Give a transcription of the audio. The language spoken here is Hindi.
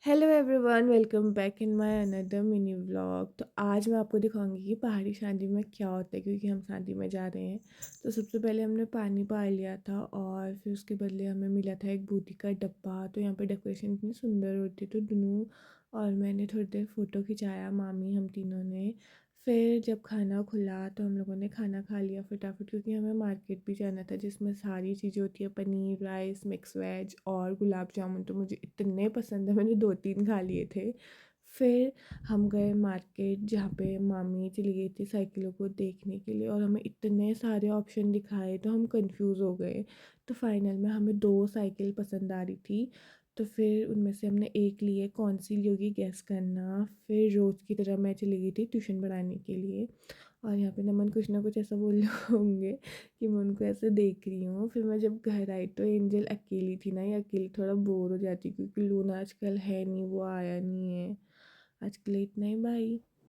Hello everyone, welcome back in my another mini vlog. तो आज मैं आपको दिखाऊंगी कि पहाड़ी शादी में क्या होता है, क्योंकि हम शादी में जा रहे हैं। तो सबसे पहले हमने पानी पाल लिया था और फिर उसके बदले हमें मिला था एक बूटी का डब्बा। तो यहाँ पे डेकोरेशन इतनी सुंदर होती, तो दुनू और मैंने थोड़ी देर फ़ोटो खिंचाया, मामी हम तीनों ने। फिर जब खाना खुला तो हम लोगों ने खाना खा लिया फटाफट, क्योंकि हमें मार्केट भी जाना था जिसमें सारी चीज़ें होती है, पनीर, राइस, मिक्स वेज और गुलाब जामुन। तो मुझे इतने पसंद है, मैंने 2-3 खा लिए थे। फिर हम गए मार्केट, जहाँ पे मामी चली गई थी साइकिलों को देखने के लिए, और हमें इतने सारे ऑप्शन दिखाए तो हम कंफ्यूज हो गए। तो फाइनल में हमें 2 साइकिल पसंद आ रही थी। तो फिर उनमें से हमने एक ली है, कौन सी ली होगी गैस करना। फिर रोज़ की तरह मैं चली गई थी ट्यूशन पढ़ाने के लिए, और यहाँ पे नमन कुछ ना कुछ ऐसा बोल रहे होंगे कि मैं उनको ऐसे देख रही हूँ। फिर मैं जब घर आई तो एंजल अकेली थी ना, ये अकेली थोड़ा बोर हो जाती, क्योंकि लूना आजकल है नहीं, वो आया नहीं है। आज के लिए इतना ही, बाई।